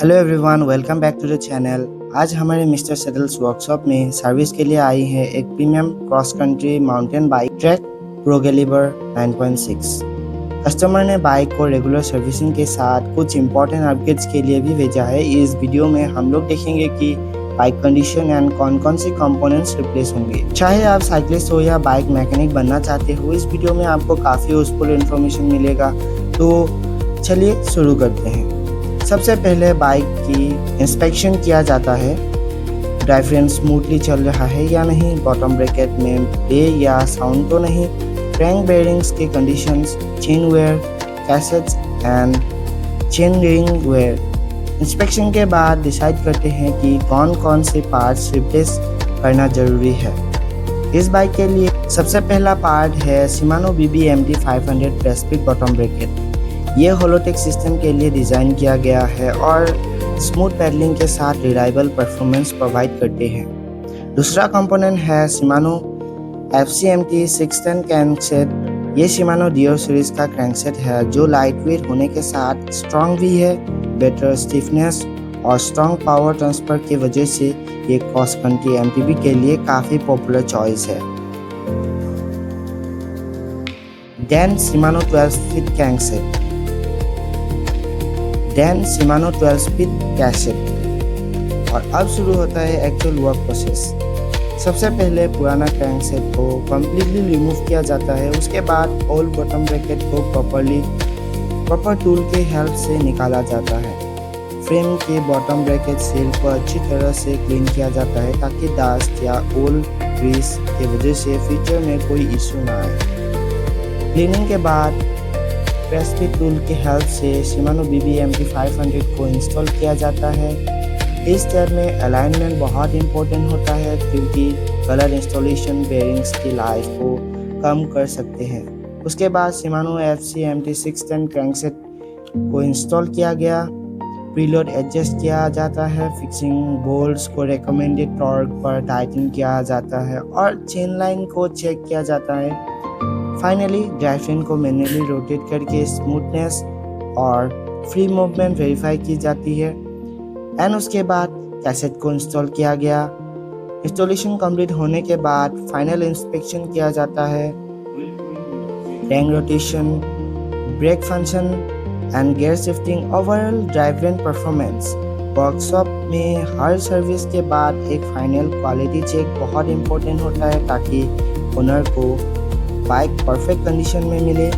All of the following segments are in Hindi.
Hello everyone, welcome back to the channel. आज हमारे मिस्टर सेटल्स वर्कशॉप में सर्विस के लिए आई है एक premium cross country mountain bike Trek Procaliber 9.6। Customer ने बाइक को रेगुलर सर्विसिंग के साथ कुछ इंपॉर्टेंट अपग्रेड्स के लिए भी भेजा है। इस वीडियो में हम लोग देखेंगे कि बाइक कंडीशन एंड कौन कौन से कंपोनेंट्स रिप्लेस होंगे। चाहे आप साइक्लिस्ट हो या बाइक मैकेनिक बनना चाहते हो, इस वीडियो में आपको काफ़ी यूजफुल इन्फॉर्मेशन मिलेगा। तो चलिए शुरू करते हैं। सबसे पहले बाइक की इंस्पेक्शन किया जाता है। ड्राइवफ्रेन स्मूथली चल रहा है या नहीं, बॉटम ब्रैकेट में बे या साउंड तो नहीं, क्रैंक बेयरिंग्स के conditions, chain wear, cassettes and chain ring wear. Inspection के बाद डिसाइड करते हैं कि कौन कौन से पार्ट्स रिप्लेस करना जरूरी है। इस बाइक के लिए सबसे पहला पार्ट है Shimano BB MT500 pressfit bottom bracket. ये होलोटेक सिस्टम के लिए डिज़ाइन किया गया है और स्मूथ पैडलिंग के साथ रिलायबल परफॉर्मेंस प्रोवाइड करते हैं। दूसरा कंपोनेंट है शिमानो FCMT 610 क्रैंकसेट। ये शिमानो डियर सीरीज का क्रैंकसेट है जो लाइट वेट होने के साथ स्ट्रॉन्ग भी है। बेटर स्टिफनेस और स्ट्रॉन्ग पावर ट्रांसफर की वजह से ये क्रॉस कंट्री MTB के लिए काफ़ी पॉपुलर चॉइस है। Then Shimano 12 speed crankset, then Shimano 12 speed cassette. और अब शुरू होता है एक्चुअल वर्क प्रोसेस। सबसे पहले पुराना क्रैंकसेट को कम्प्लीटली रिमूव किया जाता है। उसके बाद ओल्ड बॉटम ब्रैकेट को प्रॉपर टूल के हेल्प से निकाला जाता है। फ्रेम के बॉटम ब्रैकेट सेल को अच्छी तरह से क्लीन किया जाता है ताकि डस्ट या ओल्ड ग्रीस की वजह से फ्यूचर में कोई इशू ना आए। क्लीनिंग के बाद प्रेसफिट टूल की हेल्प से शिमानो BB MT500 को इंस्टॉल किया जाता है। इस स्टेप में अलाइनमेंट बहुत इंपॉर्टेंट होता है क्योंकि कलर इंस्टॉलेशन बेयरिंग्स की लाइफ को कम कर सकते हैं। उसके बाद शिमानो FCMT 610 क्रैंकसेट को इंस्टॉल किया गया। प्रीलोड एडजस्ट किया जाता है, फिक्सिंग बोल्ट्स को रिकमेंडेड टॉर्क पर टाइटन किया जाता है और चेन लाइन को चेक किया जाता है। फाइनली ड्राइवफ्रेन को मैन्युअली रोटेट करके स्मूथनेस और फ्री मूवमेंट वेरीफाई की जाती है। एंड उसके बाद कैसेट को इंस्टॉल किया गया। इंस्टॉलेशन कंप्लीट होने के बाद फाइनल इंस्पेक्शन किया जाता है। Crank rotation, brake function and gear shifting, overall drivetrain performance. Workshop में हर सर्विस के बाद एक फाइनल क्वालिटी चेक बहुत इंपॉर्टेंट होता है ताकि ओनर को बाइक परफेक्ट कंडीशन में मिले।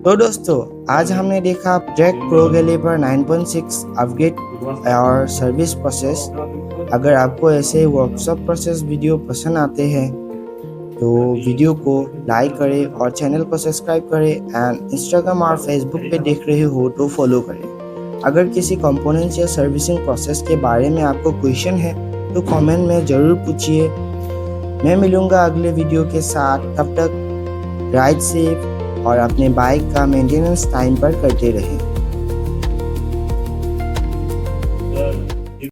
तो दोस्तों, आज हमने देखा ब्रेक प्रो कैलिपर 9.6 अपग्रेड और सर्विस प्रोसेस। अगर आपको ऐसे वर्कशॉप प्रोसेस वीडियो पसंद आते हैं तो वीडियो को लाइक करें और चैनल को सब्सक्राइब करें, एंड इंस्टाग्राम और फेसबुक पे देख रहे हो तो फॉलो करें। अगर किसी कंपोनेंट्स या सर्विसिंग प्रोसेस के बारे में आपको क्वेश्चन है तो कमेंट में ज़रूर पूछिए। मैं मिलूँगा अगले वीडियो के साथ। तब तक राइड सेफ और अपने बाइक का मेंटेनेंस टाइम पर करते रहें।